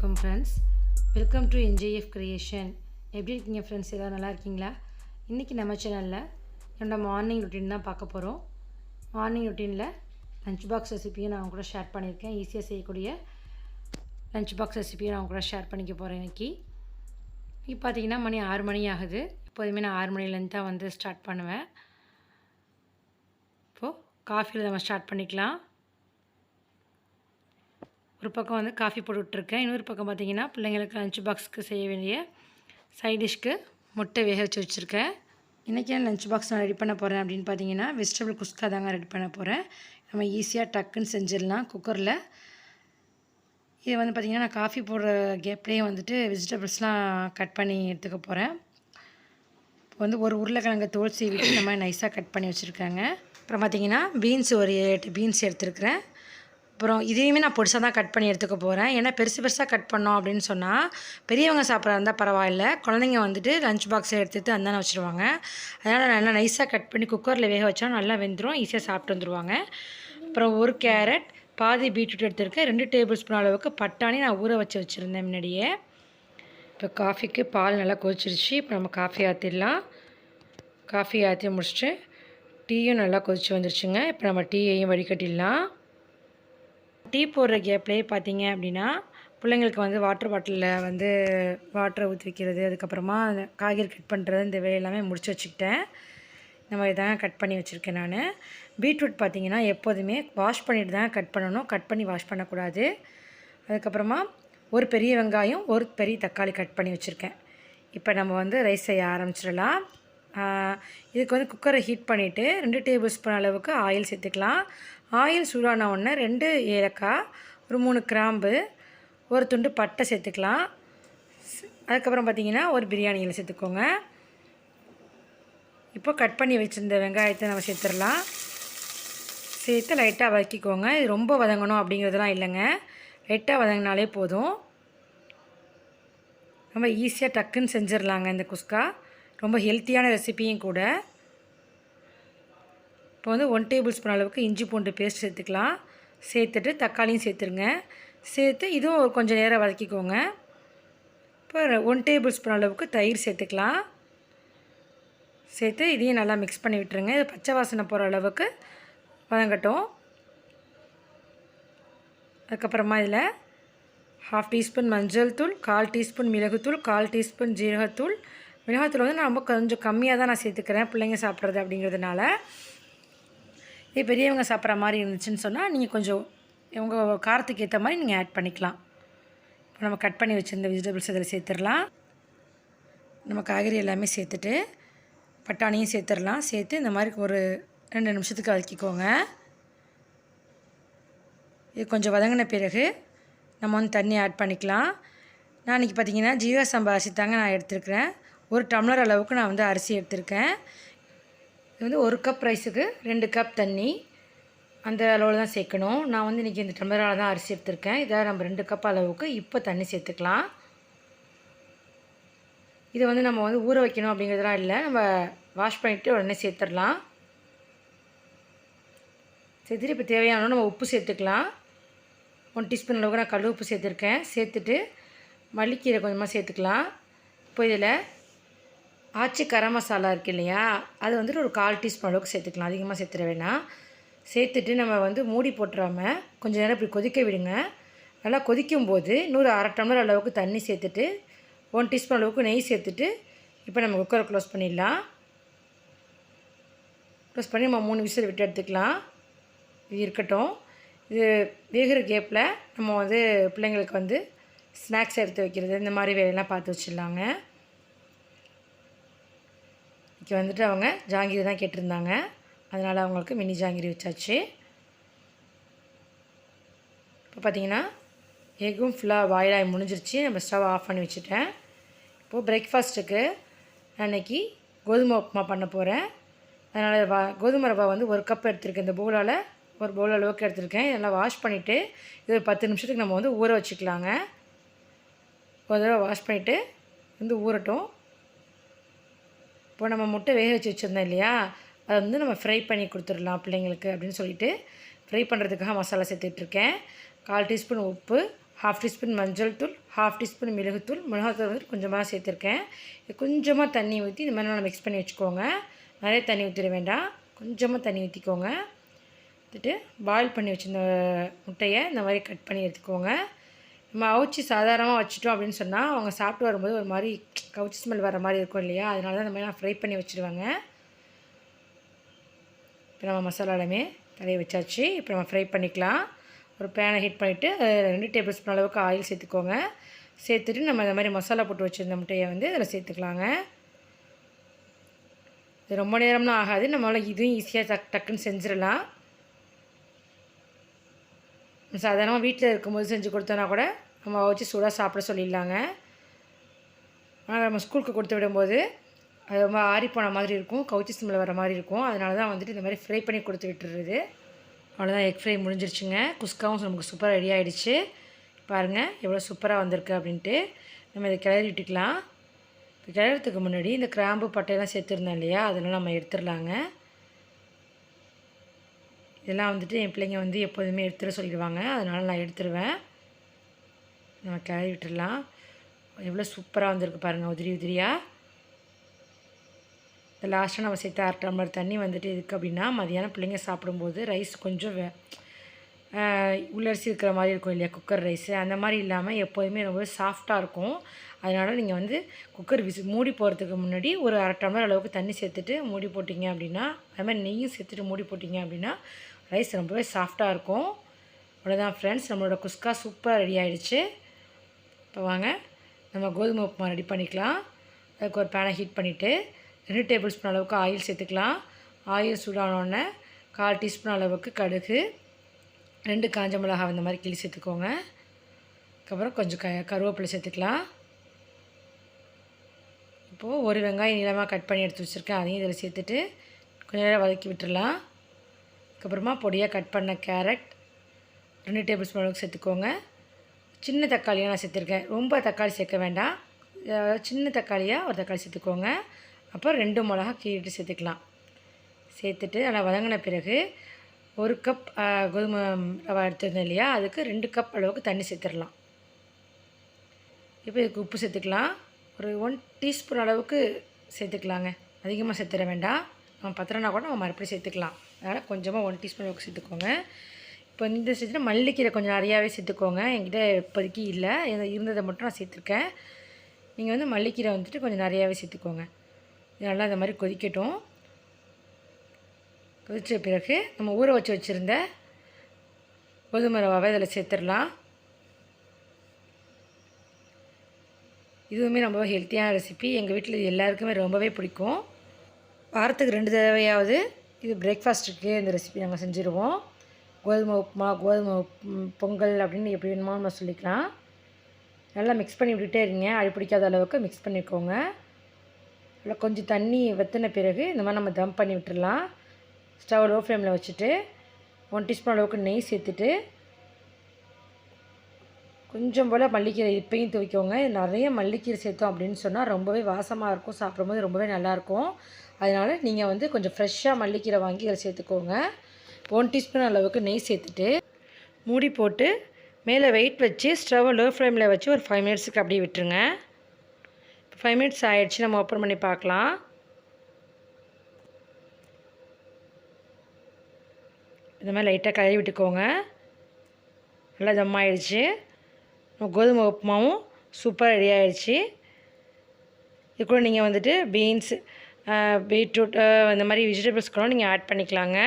வணக்கம் friends, welcome to Njfcreation. எப்படி இருக்கீங்க ஃப்ரெண்ட்ஸ்? எல்லோரும் நல்லா இருக்கீங்களா? இன்றைக்கி நம்ம சேனலில் என்னோட மார்னிங் ரொட்டீன் தான் பார்க்க போகிறோம். மார்னிங் ரொட்டீனில் லஞ்ச் பாக்ஸ் ரெசிபியும் நான் கூட ஷேர் பண்ணியிருக்கேன். ஈஸியாக செய்யக்கூடிய லஞ்ச் பாக்ஸ் ரெசிபியும் நான் கூட ஷேர் பண்ணிக்க போகிறேன். இன்றைக்கி பார்த்தீங்கன்னா மணி 6 மணி ஆகுது. எப்போதுமே நான் 6 மணிலேருந்து தான் வந்து ஸ்டார்ட் பண்ணுவேன். இப்போது காஃபியில் நம்ம ஸ்டார்ட் பண்ணிக்கலாம். ஒரு பக்கம் வந்து காஃபி போட்டுட்ருக்கேன். இன்னொரு பக்கம் பார்த்திங்கன்னா பிள்ளைங்களுக்கு லஞ்ச் பாக்ஸுக்கு செய்ய வேண்டிய சைட் டிஷ்க்கு முட்டை வேக வச்சு வச்சுருக்கேன். இன்றைக்கி லஞ்ச் பாக்ஸ் நான் ரெடி பண்ண போகிறேன் அப்படின்னு பார்த்தீங்கன்னா வெஜிடபிள் குஸ்கா தாங்க ரெடி பண்ண போகிறேன். நம்ம ஈஸியாக டக்குன்னு செஞ்சிடலாம் குக்கரில். இது வந்து பார்த்திங்கன்னா நான் காஃபி போடுற கேப்லேயே வந்துட்டு வெஜிடபிள்ஸ்லாம் கட் பண்ணி எடுத்துக்க போகிறேன். இப்போ வந்து ஒரு உருளைக்கிழங்கு தோல் சீவிட்டு இந்த மாதிரி நைஸாக கட் பண்ணி வச்சுருக்காங்க. அப்புறம் பார்த்திங்கன்னா பீன்ஸ் ஒரு 8 பீன்ஸ் எடுத்துருக்குறேன். அப்புறம் இதையுமே நான் பொடிசாக தான் கட் பண்ணி எடுத்துக்க போகிறேன். ஏன்னா பெருசாக கட் பண்ணோம் அப்படின்னு சொன்னால் பெரியவங்க சாப்பிட்றா இருந்தால் பரவாயில்ல, குழந்தைங்க வந்துட்டு லஞ்ச் பாக்ஸை எடுத்துகிட்டு அந்தானே வச்சுருவாங்க. அதனால் நான் நல்லா நைஸாக கட் பண்ணி குக்கரில் வேக வச்சா நல்லா வெந்துடும், ஈஸியாக சாப்பிட்டு வந்துடுவாங்க. அப்புறம் ஒரு கேரட், பாதி பீட்ரூட் எடுத்துருக்கேன். 2 டேபிள் ஸ்பூன் அளவுக்கு பட்டாணி நான் ஊற வச்சுருந்தேன் முன்னாடியே. இப்போ காஃபிக்கு பால் நல்லா கொதிச்சிருச்சு. இப்போ நம்ம காஃபி ஆற்றிடலாம். காஃபி ஆற்றி முடிச்சுட்டு டீயும் நல்லா கொதிச்சு வந்துருச்சுங்க. இப்போ நம்ம டீயையும் வடிகட்டிடலாம். டீ போடுற கேப்லேயே பார்த்தீங்க அப்படின்னா பிள்ளைங்களுக்கு வந்து வாட்டர் பாட்டிலில் வந்து வாட்டரை ஊற்றி வைக்கிறது, அதுக்கப்புறமா காய்கறி கட் பண்ணுறது, இந்த வேலையெல்லாமே முடிச்சு வச்சுக்கிட்டேன். இந்த மாதிரி தாங்க கட் பண்ணி வச்சுருக்கேன் நான். பீட்ரூட் பார்த்திங்கன்னா எப்போதுமே வாஷ் பண்ணிட்டு தான் கட் பண்ணணும், கட் பண்ணி வாஷ் பண்ணக்கூடாது. அதுக்கப்புறமா ஒரு பெரிய வெங்காயம், ஒரு பெரிய தக்காளி கட் பண்ணி வச்சுருக்கேன். இப்போ நம்ம வந்து ரைஸ் செய்ய ஆரம்பிச்சிடலாம். இதுக்கு வந்து குக்கரை ஹீட் பண்ணிவிட்டு 2 டேபிள் ஸ்பூன் அளவுக்கு ஆயில் சேர்த்துக்கலாம். ஆயில் சூடான உடனே 2 ஏலக்காய், ஒரு 3 கிராம்பு, ஒரு துண்டு பட்டை சேர்த்துக்கலாம். அதுக்கப்புறம் பார்த்திங்கன்னா ஒரு பிரியாணி இலை சேர்த்துக்கோங்க. இப்போ கட் பண்ணி வச்சுருந்த வெங்காயத்தை நம்ம சேர்த்துடலாம். சேர்த்து லைட்டாக வதக்கிக்கோங்க. இது ரொம்ப வதங்கணும் அப்படிங்கிறதுலாம் இல்லைங்க, லைட்டாக வதங்கினாலே போதும். ரொம்ப ஈஸியாக டக்குன்னு செஞ்சிடலாங்க இந்த குஸ்கா. ரொம்ப ஹெல்த்தியான ரெசிபியும் கூட. இப்போ வந்து 1 டேபிள் ஸ்பூன் அளவுக்கு இஞ்சி பூண்டு பேஸ்ட் சேர்த்துக்கலாம். சேர்த்துட்டு தக்காளியும் சேர்த்துருங்க. சேர்த்து இதுவும் கொஞ்சம் நேரம் வதக்கிக்கோங்க. இப்போ 1 டேபிள் ஸ்பூன் அளவுக்கு தயிர் சேர்த்துக்கலாம். சேர்த்து இதையும் நல்லா மிக்ஸ் பண்ணி விட்டுருங்க. இது பச்சை வாசனை போகிற அளவுக்கு வதங்கட்டும். அதுக்கப்புறமா இதில் 1/2 டீஸ்பூன் மஞ்சள் தூள், 1/4 டீஸ்பூன் மிளகுத்தூள், 1/4 டீஸ்பூன் ஜீரகத்தூள். மிளகாத்தூள் வந்து நான் ரொம்ப கொஞ்சம் கம்மியாக தான் நான் சேர்த்துக்கிறேன், பிள்ளைங்க சாப்பிட்றது அப்படிங்கிறதுனால. இது பெரியவங்க சாப்பிட்ற மாதிரி இருந்துச்சுன்னு சொன்னால் நீங்கள் கொஞ்சம் உங்கள் காரத்துக்கு ஏற்ற மாதிரி நீங்கள் ஆட் பண்ணிக்கலாம். இப்போ நம்ம கட் பண்ணி வச்சுருந்த வெஜிடபிள்ஸ் இதில் சேர்த்துடலாம். நம்ம காய்கறி எல்லாமே சேர்த்துட்டு பட்டாணியும் சேர்த்துடலாம். சேர்த்து இந்த மாதிரி ஒரு 2 நிமிஷத்துக்கு வதக்கிக்கோங்க. இது கொஞ்சம் வதங்கின பிறகு நம்ம வந்து தண்ணி ஆட் பண்ணிக்கலாம். நான் இன்றைக்கி பார்த்திங்கன்னா ஜீரக சம்பா அரிசி தாங்க நான் எடுத்துருக்கிறேன். 1 டம்ளர் அளவுக்கு நான் வந்து அரிசி எடுத்திருக்கேன். இது வந்து 1 கப் ரைஸுக்கு 2 கப் தண்ணி, அந்த அளவில் தான் சேர்க்கணும். நான் வந்து இன்றைக்கி இந்த டம்ளரால் தான் அரிசி எடுத்திருக்கேன். இதை நம்ம 2 கப் அளவுக்கு இப்போ தண்ணி சேர்த்துக்கலாம். இதை வந்து நம்ம வந்து ஊற வைக்கணும் அப்படிங்கிறதுலாம் இல்லை, நம்ம வாஷ் பண்ணிவிட்டு உடனே சேர்த்துடலாம். சேர்த்துட்டு இப்போ தேவையான நம்ம உப்பு சேர்த்துக்கலாம். 1 டீஸ்பூன் அளவுக்கு நான் கல் உப்பு சேர்த்துருக்கேன். சேர்த்துட்டு மல்லிக்கீரை கொஞ்சமாக சேர்த்துக்கலாம். இப்போ இதில் ஆச்சி கரம் மசாலா இருக்குது இல்லையா, அது வந்துட்டு ஒரு 1/4 டீஸ்பூன் அளவுக்கு சேர்த்துக்கலாம், அதிகமாக சேர்த்துட வேணாம். சேர்த்துட்டு நம்ம வந்து மூடி போட்டுறாமல் கொஞ்சம் நேரம் இப்படி கொதிக்க விடுங்க. நல்லா கொதிக்கும்போது இன்னொரு 1/2 டம்ளர் அளவுக்கு தண்ணி சேர்த்துட்டு 1 டீஸ்பூன் அளவுக்கு நெய் சேர்த்துட்டு இப்போ நம்ம குக்கரை க்ளோஸ் பண்ணிடலாம். க்ளோஸ் பண்ணி நம்ம 3 விசில் விட்டு எடுத்துக்கலாம். இது இருக்கட்டும். இது வேகிற கேப்பில் நம்ம வந்து பிள்ளைங்களுக்கு வந்து ஸ்நாக்ஸ் எடுத்து வைக்கிறது, இந்த மாதிரி வேலையெல்லாம் பார்த்து வச்சிடலாங்க. இன்றைக்கி வந்துட்டு அவங்க ஜாங்கிரி தான் கேட்டிருந்தாங்க, அதனால் அவங்களுக்கு மினி ஜாங்கிரி வச்சாச்சு. இப்போ பார்த்திங்கன்னா எக்கும் ஃபுல்லாக பாயில் ஆகி முடிஞ்சிருச்சு. நம்ம ஸ்டவ் ஆஃப் பண்ணி வச்சுட்டேன். இப்போது பிரேக்ஃபாஸ்ட்டுக்கு நான் இன்றைக்கி கோதுமை உப்புமா பண்ண போகிறேன். அதனால் கோதுமை ரவை வந்து 1 கப் எடுத்துருக்கேன். இந்த பவுலால் ஒரு பவுல் அளவுக்கு எடுத்துருக்கேன். இதெல்லாம் வாஷ் பண்ணிவிட்டு இது ஒரு 10 நிமிஷத்துக்கு நம்ம வந்து ஊற வச்சுக்கலாங்க. ஒரு தடவை வாஷ் பண்ணிவிட்டு வந்து ஊறட்டும். இப்போ நம்ம முட்டை வேக வச்சுருந்தோம் இல்லையா, அதை வந்து நம்ம ஃப்ரை பண்ணி கொடுத்துடலாம் பிள்ளைங்களுக்கு அப்படின்னு சொல்லிட்டு ஃப்ரை பண்ணுறதுக்காக மசாலா சேர்த்துட்ருக்கேன். 1/4 டீஸ்பூன் உப்பு, 1/2 டீஸ்பூன் மஞ்சள் தூள், 1/2 டீஸ்பூன் மிளகுத்தூள், மிளகாத்தூள் வந்து கொஞ்சமாக சேர்த்துருக்கேன். கொஞ்சமாக தண்ணி ஊற்றி இந்த மாதிரி நல்லா மிக்ஸ் பண்ணி வச்சுக்கோங்க. நிறைய தண்ணி ஊற்றிட வேண்டாம், கொஞ்சமாக தண்ணி ஊற்றிக்கோங்க. ஊற்றிட்டு பாயில் பண்ணி வச்சுருந்த முட்டையை இந்த மாதிரி கட் பண்ணி எடுத்துக்கோங்க. நம்ம அவிச்சி சாதாரணமாக வச்சுட்டோம் அப்படின்னு சொன்னால் அவங்க சாப்பிட்டு வரும்போது ஒரு மாதிரி கவுச்சி ஸ்மெல் வர மாதிரி இருக்கும் இல்லையா, அதனால தான் இந்த மாதிரி நான் ஃப்ரை பண்ணி வச்சுருவாங்க. இப்போ நம்ம மசாலா எல்லாமே தடவி வச்சாச்சு. இப்போ நம்ம ஃப்ரை பண்ணிக்கலாம். ஒரு பேனை ஹீட் பண்ணிவிட்டு 2 டேபிள் ஸ்பூன் அளவுக்கு ஆயில் சேர்த்துக்கோங்க. சேர்த்துட்டு நம்ம இந்த மாதிரி மசாலா போட்டு வச்சுருந்த முட்டையை வந்து அதில் சேர்த்துக்கலாங்க. இது ரொம்ப நேரம்லாம் ஆகாது, நம்மளால் இதுவும் ஈஸியாக டக்குன்னு செஞ்சிடலாம். சாதாரணமாக வீட்டில் இருக்கும்போது செஞ்சு கொடுத்தோன்னா கூட நம்ம வச்சு சூடாக சாப்பிட சொல்லிடலாங்க. ஆனால் நம்ம ஸ்கூலுக்கு கொடுத்து விடும்போது அது ரொம்ப ஆறிப்போன மாதிரி இருக்கும், கவுச்சி ஸ்மெல் வர மாதிரி இருக்கும். அதனால தான் வந்துட்டு இந்த மாதிரி ஃப்ரை பண்ணி கொடுத்து விட்டுறது. அவ்வளோதான், எக் ஃப்ரை முடிஞ்சிருச்சுங்க. குஸ்காவும் நமக்கு சூப்பராக ரெடி ஆகிடுச்சு. பாருங்கள் எவ்வளோ சூப்பராக வந்திருக்கு அப்படின்ட்டு. நம்ம இதை கிளறி விட்டுக்கலாம். இப்போ கிளறதுக்கு முன்னாடி இந்த கிராம்பு பட்டையெல்லாம் சேர்த்துருந்தோம் இல்லையா, அதெல்லாம் நம்ம எடுத்துடலாங்க. இதெல்லாம் வந்துட்டு என் பிள்ளைங்க வந்து எப்போதுமே எடுத்துட சொல்லிடுவாங்க, அதனால் நான் எடுத்துருவேன். நம்ம கிளறி விட்டுடலாம். எவ்வளோ சூப்பராக வந்திருக்கு பாருங்கள், உதிரி உதிரியாக. இந்த லாஸ்ட்டாக நம்ம சேர்த்து 1/2 டம்ளர் தண்ணி வந்துட்டு இருக்குது அப்படின்னா மதியானம் பிள்ளைங்க சாப்பிடும்போது ரைஸ் கொஞ்சம் உள்ளரிசி இருக்கிற மாதிரி இருக்கும் இல்லையா, குக்கர் ரைஸு அந்த மாதிரி இல்லாமல் எப்போதுமே ரொம்ப சாஃப்டாக இருக்கும். அதனால் நீங்கள் வந்து குக்கர் மூடி போகிறதுக்கு முன்னாடி ஒரு 1/2 டம்ளர் அளவுக்கு தண்ணி சேர்த்துட்டு மூடி போட்டிங்க அப்படின்னா, அது மாதிரி நெய்யும் சேர்த்துட்டு மூடி போட்டிங்க அப்படின்னா ரைஸ் ரொம்பவே சாஃப்டாக இருக்கும். அவ்வளோதான் ஃப்ரெண்ட்ஸ், நம்மளோட குஸ்கா சூப்பராக ரெடி ஆகிடுச்சு. இப்போ வாங்க நம்ம கோதுமை உப்புமா ரெடி பண்ணிக்கலாம். அதுக்கு ஒரு பேனை ஹீட் பண்ணிவிட்டு 2 டேபிள் ஸ்பூன் அளவுக்கு ஆயில் சேர்த்துக்கலாம். ஆயில் சூடானோடனே 1/4 டீஸ்பூன் அளவுக்கு கடுகு, 2 காஞ்ச மிளகாய் இந்த மாதிரி கிளி சேர்த்துக்கோங்க. அதுக்கப்புறம் கொஞ்சம் கருவேப்பிலை சேர்த்துக்கலாம். இப்போது ஒரு வெங்காயம் நீளமாக கட் பண்ணி எடுத்து வச்சுருக்கேன், அதையும் இதில் சேர்த்துட்டு கொஞ்சம் நேரம் வதக்கி விட்டுடலாம். அதுக்கப்புறமா பொடியாக கட் பண்ண கேரட் 2 டேபிள் ஸ்பூன் அளவுக்கு சேர்த்துக்கோங்க. சின்ன தக்காளியாக நான் சேர்த்துருக்கேன், ரொம்ப தக்காளி சேர்க்க வேண்டாம், சின்ன தக்காளியாக ஒரு தக்காளி சேர்த்துக்கோங்க. அப்புறம் 2 மிளகா கீறிட்டு சேர்த்துக்கலாம். சேர்த்துட்டு நல்லா வதங்கின பிறகு 1 கப் கோதுமை ரவை எடுத்துருந்தேன் இல்லையா, அதுக்கு 2 கப் அளவுக்கு தண்ணி சேர்த்துடலாம். இப்போ இதுக்கு உப்பு சேர்த்துக்கலாம். ஒரு 1 டீஸ்பூன் அளவுக்கு சேர்த்துக்கலாங்க, அதிகமாக சேர்த்துட வேண்டாம். நம்ம பத்திரனா கூட நம்ம மறுபடியும் சேர்த்துக்கலாம். அதனால் கொஞ்சமாக 1 டீஸ்பூன் அளவுக்கு சேர்த்துக்கோங்க. இப்போ இந்த சேர்த்துட்டு மல்லிக்கீரை கொஞ்சம் நிறையாவே சேர்த்துக்கோங்க. என்கிட்ட இப்போதைக்கு இல்லை, இருந்ததை மட்டும் நான் சேர்த்துருக்கேன். நீங்கள் வந்து மல்லிக்கீரை வந்துட்டு கொஞ்சம் நிறையாவே சேர்த்துக்கோங்க. நல்லா இந்த மாதிரி கொதிக்கட்டும். கொதித்த பிறகு நம்ம ஊற வச்சுருந்த கோதுமை ரவாவை இதில் சேர்த்துடலாம். இதுவுமே ரொம்ப ஹெல்த்தியான ரெசிபி, எங்கள் வீட்டில் இது எல்லாருக்குமே ரொம்பவே பிடிக்கும். வாரத்துக்கு 2 தடவையாவது இது பிரேக்ஃபாஸ்ட்டுக்கு இந்த ரெசிபி நாங்கள் செஞ்சுருவோம். கோதுமை உப்புமா, கோதுமை பொங்கல் அப்படின்னு எப்படி வேணுமோ நம்ம சொல்லிக்கலாம். நல்லா மிக்ஸ் பண்ணி விட்டுட்டே இருங்க, அடி பிடிக்காத அளவுக்கு மிக்ஸ் பண்ணிக்கோங்க. நல்லா கொஞ்சம் தண்ணி வற்றின பிறகு இந்த மாதிரி நம்ம தம் பண்ணி விட்டுடலாம். ஸ்டவ் லோ ஃப்ளேமில் வச்சுட்டு 1 டீஸ்பூன் அளவுக்கு நெய் சேர்த்துட்டு கொஞ்சம் போல் மல்லிக்கீரை இப்பையும் துவைக்கோங்க. நிறைய மல்லிக்கீரை சேர்த்தோம் அப்படின்னு சொன்னால் ரொம்பவே வாசமாக இருக்கும், சாப்பிடும்போது ரொம்பவே நல்லாயிருக்கும். அதனால் நீங்கள் வந்து கொஞ்சம் ஃப்ரெஷ்ஷாக மல்லிக்கீரை வாங்கி இதில் சேர்த்துக்கோங்க. 1 டீஸ்பூன் அளவுக்கு நெய் சேர்த்துட்டு மூடி போட்டு மேலே வெயிட் வச்சு ஸ்டவ்வை லோ ஃப்ளேமில் வச்சு ஒரு 5 மினிட்ஸுக்கு அப்படியே விட்டுருங்க. 5 மினிட்ஸ் ஆகிடுச்சு, நம்ம ஓப்பன் பண்ணி பார்க்கலாம். இந்த மாதிரி லைட்டாக கழுவி விட்டுக்கோங்க. நல்லா தம் ஆகிடுச்சு. கோதுமை உப்புமாவும் சூப்பராக ரெடி ஆகிடுச்சு. இது கூட நீங்கள் வந்துட்டு பீன்ஸ், பீட்ரூட் இந்த மாதிரி வெஜிடபிள்ஸ் கூட நீங்கள் ஆட் பண்ணிக்கலாங்க.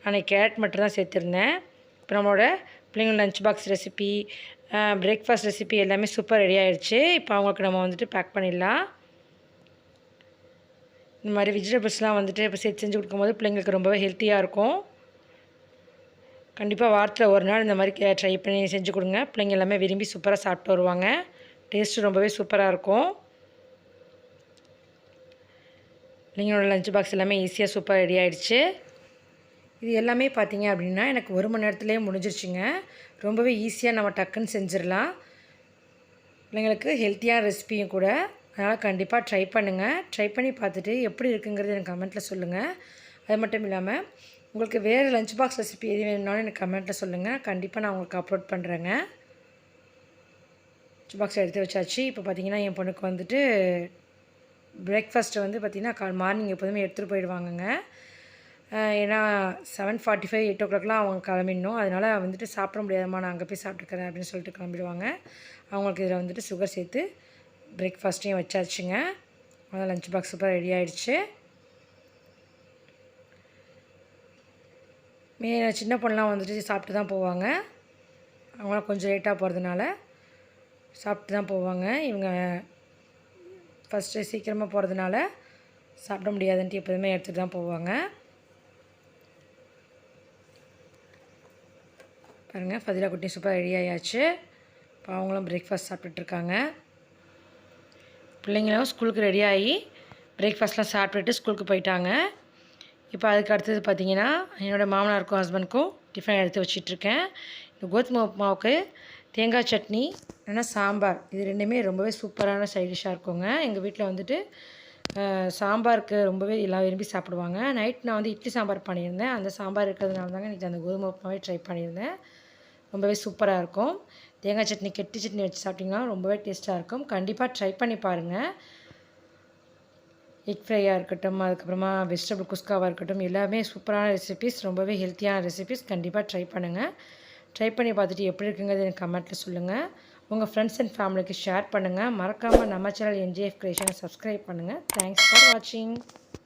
நான் கேரட் மட்டும் தான் சேர்த்துருந்தேன். இப்போ நம்மளோட பிள்ளைங்களோட lunch box recipe, breakfast recipe எல்லாமே சூப்பர் ரெடி ஆகிடுச்சு. இப்போ அவங்களுக்கு நம்ம வந்துட்டு பேக் பண்ணிடலாம். இந்த மாதிரி வெஜிடபிள்ஸ்லாம் வந்துட்டு இப்போ சேர்த்து செஞ்சு கொடுக்கும்போது பிள்ளைங்களுக்கு ரொம்பவே ஹெல்த்தியாக இருக்கும். கண்டிப்பாக வாரத்தில் ஒரு நாள் இந்த மாதிரி ட்ரை பண்ணி செஞ்சு கொடுங்க. பிள்ளைங்க எல்லாமே விரும்பி சூப்பராக சாப்பிட்டு வருவாங்க. டேஸ்ட்டு ரொம்பவே சூப்பராக இருக்கும். பிள்ளைங்களோட லஞ்ச் பாக்ஸ் எல்லாமே ஈஸியாக சூப்பராக ரெடி ஆகிடுச்சு. இது எல்லாமே பார்த்தீங்க அப்படின்னா எனக்கு 1 மணி நேரத்துலேயே முடிஞ்சிருச்சுங்க. ரொம்பவே ஈஸியாக நம்ம டக்குன்னு செஞ்சிடலாம். பிள்ளைங்களுக்கு ஹெல்த்தியான ரெசிபியும் கூட, அதனால் கண்டிப்பாக ட்ரை பண்ணுங்கள். ட்ரை பண்ணி பார்த்துட்டு எப்படி இருக்குங்கிறது எனக்கு கமெண்ட்டில் சொல்லுங்கள். அது மட்டும் இல்லாமல் உங்களுக்கு வேறு லஞ்ச் பாக்ஸ் ரெசிபி எது வேணும்னாலும் எனக்கு கமெண்ட்டில் சொல்லுங்கள். கண்டிப்பாக நான் உங்களுக்கு அப்லோட் பண்ணுறேங்க. லஞ்ச் பாக்ஸ் எடுத்து வச்சாச்சு. இப்போ பார்த்திங்கன்னா என் பொண்ணுக்கு வந்துட்டு பிரேக்ஃபாஸ்ட்டு வந்து பார்த்திங்கன்னா மார்னிங் எப்போதுமே எடுத்துகிட்டு போயிடுவாங்கங்க. ஏன்னா 7:45 8 o'clockலாம் அவங்க கிளம்பிடணும். அதனால் வந்துட்டு சாப்பிட முடியாதம்மா நான் அங்கே போய் சாப்பிட்டுக்கிறேன் அப்படின்னு சொல்லிட்டு கிளம்பிடுவாங்க. அவங்களுக்கு இதில் வந்துட்டு சுகர் சேர்த்து பிரேக்ஃபாஸ்ட்டையும் வச்சாச்சுங்க. அதான் லஞ்ச் பாக்ஸ் சூப்பராக ரெடி ஆகிடுச்சு. சின்ன பொண்ணுலாம் வந்துட்டு சாப்பிட்டு தான் போவாங்க. அவங்களாம் கொஞ்சம் லேட்டாக போகிறதுனால சாப்பிட்டு தான் போவாங்க. இவங்க ஃபஸ்ட்டு சீக்கிரமாக போகிறதுனால சாப்பிட முடியாதுன்ட்டு எப்போதுமே எடுத்துகிட்டு தான் போவாங்க. பாருங்கள், ஃபதிலா குட்டி சூப்பராக ரெடி ஆகியாச்சு. இப்போ அவங்களும் பிரேக்ஃபாஸ்ட் சாப்பிட்டுட்ருக்காங்க. பிள்ளைங்களும் ஸ்கூலுக்கு ரெடி ஆகி பிரேக்ஃபாஸ்ட்லாம் சாப்பிட்டுட்டு ஸ்கூலுக்கு போயிட்டாங்க. இப்போ அதுக்கு அடுத்தது பார்த்திங்கன்னா என்னோடய மாமனாருக்கும் ஹஸ்பண்டுக்கும் டிஃபன் எடுத்து வச்சிட்ருக்கேன். இந்த கோதுமை உப்புமாவுக்கு தேங்காய் சட்னி இல்லைன்னா சாம்பார், இது ரெண்டுமே ரொம்பவே சூப்பரான சைட் டிஷ்ஷாக இருக்குங்க. எங்கள் வீட்டில் வந்துட்டு சாம்பாருக்கு ரொம்பவே எல்லாம் விரும்பி சாப்பிடுவாங்க. நைட் நான் வந்து இட்லி சாம்பார் பண்ணியிருந்தேன். அந்த சாம்பார் இருக்கிறதுனால தாங்க இன்றைக்கி அந்த கோதுமை உப்புமாவே ட்ரை பண்ணியிருந்தேன். ரொம்பவே சூப்பராக இருக்கும். தேங்காய் சட்னி கெட்டி சட்னி வச்சு சாப்பிட்டிங்கன்னா ரொம்பவே டேஸ்ட்டாக இருக்கும். கண்டிப்பாக ட்ரை பண்ணி பாருங்கள். எக் ஃப்ரையாக இருக்கட்டும், அதுக்கப்புறமா வெஜிடபிள் குஸ்காவாக இருக்கட்டும், எல்லாமே சூப்பரான ரெசிபீஸ், ரொம்பவே ஹெல்த்தியான ரெசிபீஸ். கண்டிப்பாக ட்ரை பண்ணுங்கள். ட்ரை பண்ணி பார்த்துட்டு எப்படி இருக்குங்கிறது எனக்கு கமெண்ட்டில் சொல்லுங்கள். உங்கள் ஃப்ரெண்ட்ஸ் அண்ட் ஃபேமிலிக்கு ஷேர் பண்ணுங்கள். மறக்காமல் நம்ம சேனல் NJF Creation சப்ஸ்கிரைப் பண்ணுங்கள். தேங்க்ஸ் ஃபார் வாட்சிங்.